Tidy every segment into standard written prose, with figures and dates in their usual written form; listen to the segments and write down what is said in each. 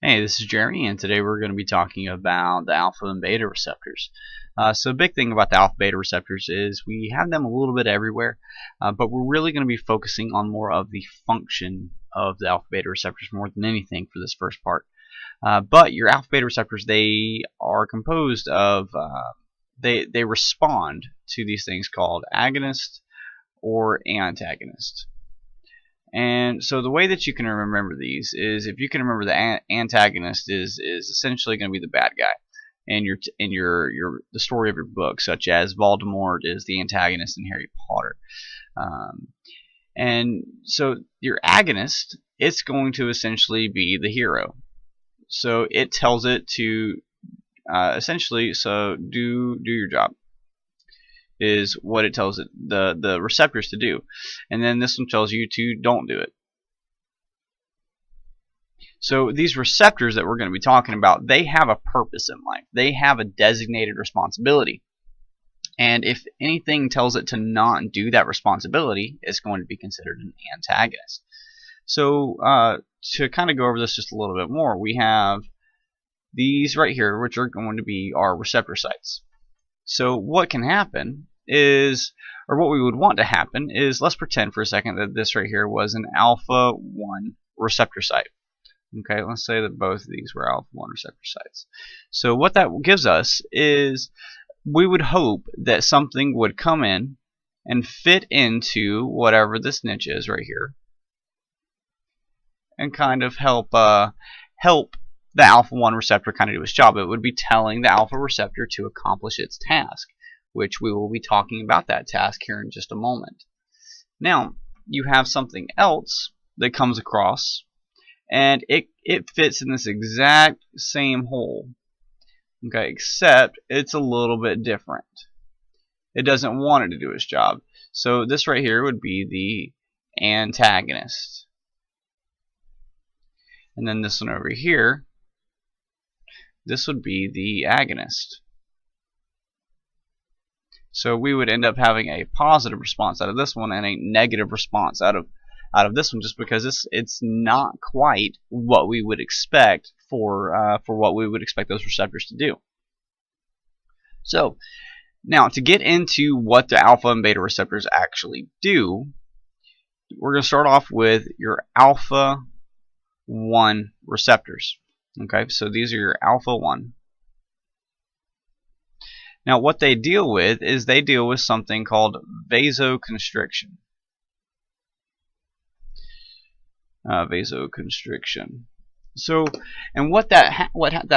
Hey, this is Jeremy, and today we're going to be talking about the alpha and beta receptors. So the big thing about the alpha beta receptors is we have them a little bit everywhere, but we're really going to be focusing on more of the function of the alpha beta receptors more than anything for this first part. But your alpha beta receptors, they are composed of, they respond to these things called agonist or antagonist. And so the way that you can remember these is, if you can remember, the antagonist is essentially going to be the bad guy in the story of your book, such as Voldemort is the antagonist in Harry Potter. And so your agonist, it's going to essentially be the hero. So it tells it to essentially, do your job, is what it tells it, the receptors to do. And then this one tells you to don't do it. So these receptors that we're going to be talking about, they have a purpose in life. They have a designated responsibility. And if anything tells it to not do that responsibility, it's going to be considered an antagonist. So to kind of go over this just a little bit more, we have these right here, which are going to be our receptor sites. So what can happen is, or what we would want to happen is, let's pretend for a second that this right here was an alpha 1 receptor site. Okay, let's say that both of these were alpha 1 receptor sites. So what that gives us is, we would hope that something would come in and fit into whatever this niche is right here, and kind of help the alpha 1 receptor kind of do its job. It would be telling the alpha receptor to accomplish its task, which we will be talking about that task here in just a moment. Now, you have something else that comes across, and it fits in this exact same hole, okay, except it's a little bit different. It doesn't want it to do its job. So this right here would be the antagonist. And then this one over here, this would be the agonist. So we would end up having a positive response out of this one and a negative response out of this one, just because it's not quite what we would expect for what we would expect those receptors to do. So now, to get into what the alpha and beta receptors actually do, we're going to start off with your alpha 1 receptors. Okay, so these are your alpha 1. Now what they deal with is, they deal with something called vasoconstriction. Vasoconstriction. So, and what that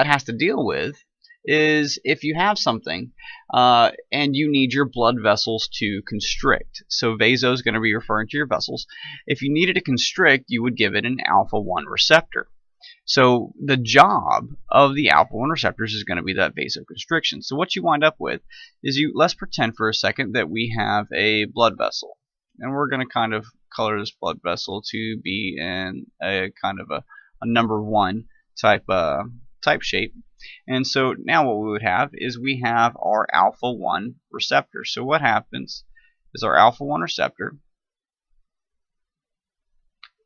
has to deal with is, if you have something and you need your blood vessels to constrict. So vaso is going to be referring to your vessels. If you needed to constrict, you would give it an alpha 1 receptor. So the job of the alpha 1 receptors is going to be that vasoconstriction. So what you wind up with is, let's pretend for a second that we have a blood vessel, and we're going to kind of color this blood vessel to be in a kind of a number 1 type shape. And so now what we would have is, we have our alpha 1 receptor. So what happens is, our alpha 1 receptor,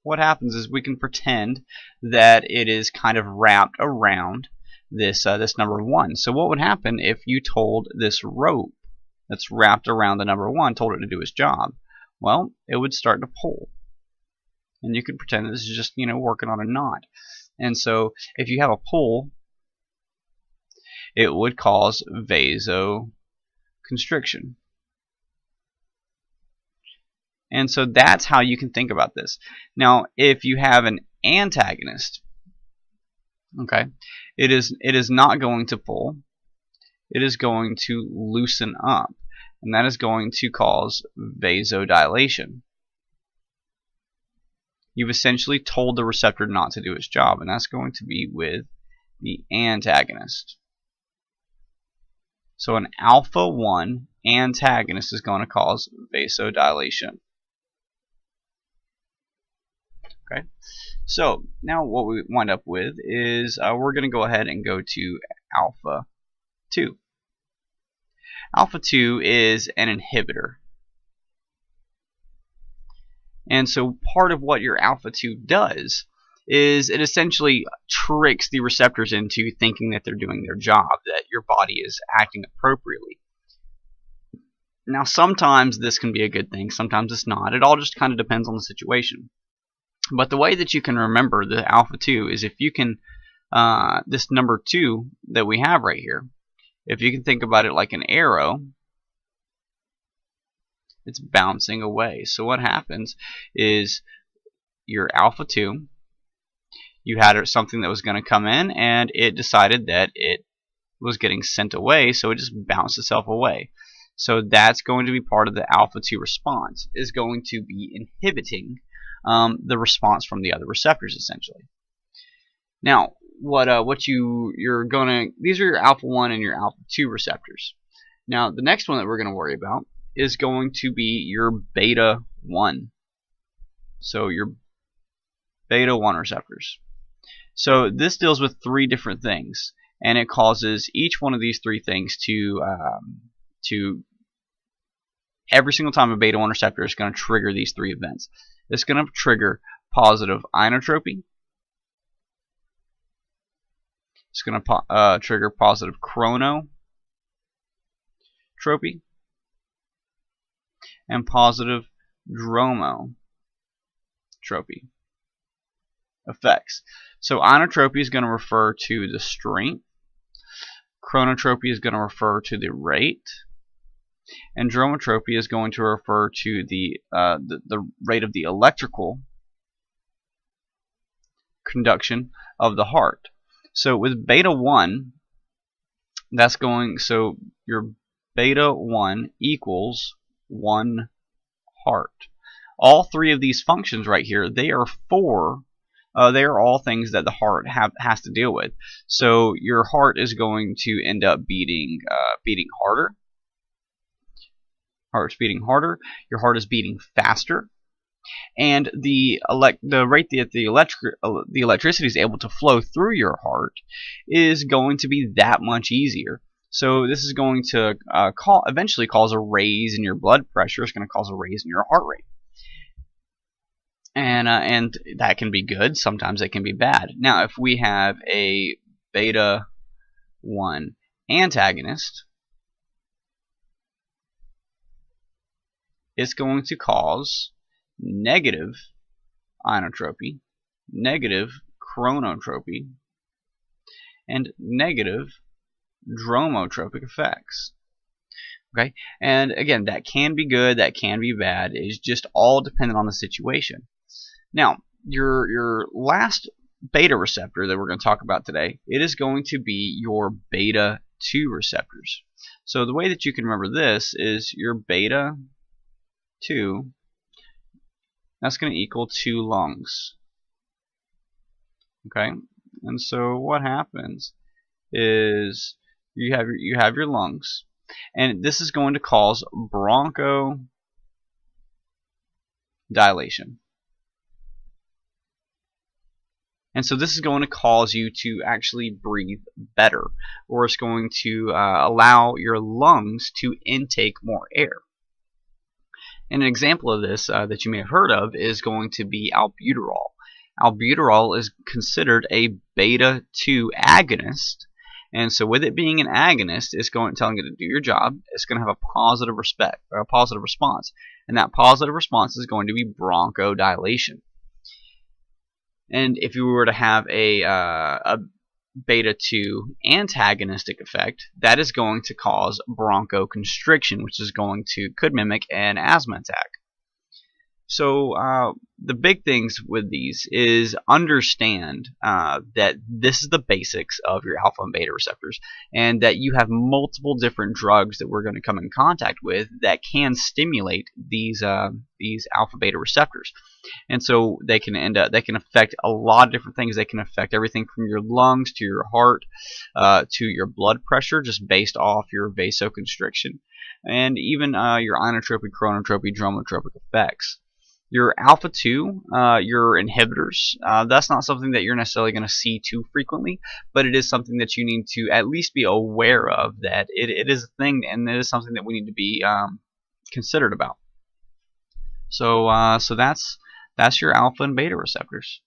what happens is, we can pretend that it is kind of wrapped around this number 1. So what would happen if you told this rope that's wrapped around the number 1, told it to do its job? Well, it would start to pull, and you could pretend that this is just, working on a knot. And so if you have a pull, it would cause vasoconstriction. And so that's how you can think about this. Now, if you have an antagonist, okay, it is not going to pull. It is going to loosen up, and that is going to cause vasodilation. You've essentially told the receptor not to do its job, and that's going to be with the antagonist. So an alpha 1 antagonist is going to cause vasodilation. Okay, so now what we wind up with is, we're going to go ahead and go to alpha 2. Alpha 2 is an inhibitor. And so part of what your alpha 2 does is it essentially tricks the receptors into thinking that they're doing their job, that your body is acting appropriately. Now, sometimes this can be a good thing, sometimes it's not. It all just kind of depends on the situation. But the way that you can remember the alpha 2 is if you can, this number 2 that we have right here, if you can think about it like an arrow, it's bouncing away. So what happens is your alpha 2, you had something that was going to come in and it decided that it was getting sent away, so it just bounced itself away. So that's going to be part of the alpha 2 response, is going to be inhibiting the response from the other receptors essentially. Now you're gonna, these are your alpha 1 and your alpha 2 receptors. Now the next one that we're going to worry about is going to be your beta 1. So your beta 1 receptors. So this deals with 3 different things, and it causes each one of these 3 things to every single time a beta 1 receptor is going to trigger these 3 events. It's going to trigger positive inotropy. It's going to trigger positive chronotropy and positive dromotropy effects. So inotropy is going to refer to the strength, chronotropy is going to refer to the rate, and dromotropy is going to refer to the rate of the electrical conduction of the heart. So with beta 1, that's going, so your beta 1 equals 1 heart. All 3 of these functions right here, they are all things that the heart has to deal with. So your heart is going to end up beating harder. Heart's beating harder. Your heart is beating faster, and the rate that the electricity is able to flow through your heart is going to be that much easier. So this is going to eventually cause a raise in your blood pressure. It's going to cause a raise in your heart rate. And that can be good. Sometimes it can be bad. Now, if we have a beta 1 antagonist, it's going to cause negative inotropy, negative chronotropy, and negative dromotropic effects. Okay, and again, that can be good, that can be bad. It's just all dependent on the situation. Now, your last beta receptor that we're going to talk about today, it is going to be your beta 2 receptors. So the way that you can remember this is your beta 2, that's going to equal 2 lungs. Okay, and so what happens is you have your lungs, and this is going to cause bronchodilation. And so this is going to cause you to actually breathe better, or it's going to allow your lungs to intake more air. And an example of this that you may have heard of is going to be albuterol. Albuterol is considered a beta 2 agonist, and so with it being an agonist, it's telling it to do your job. It's going to have a positive response, and that positive response is going to be bronchodilation. And if you were to have a beta 2 antagonistic effect, that is going to cause bronchoconstriction, which is could mimic an asthma attack. So the big things with these is understand that this is the basics of your alpha and beta receptors, and that you have multiple different drugs that we're going to come in contact with that can stimulate these alpha beta receptors. And so they can affect a lot of different things. They can affect everything from your lungs to your heart to your blood pressure, just based off your vasoconstriction, and even your inotropy, chronotropy, dromotropic effects. Your alpha 2, your inhibitors, that's not something that you're necessarily going to see too frequently, but it is something that you need to at least be aware of, that it is a thing, and it is something that we need to be considered about. So that's your alpha and beta receptors.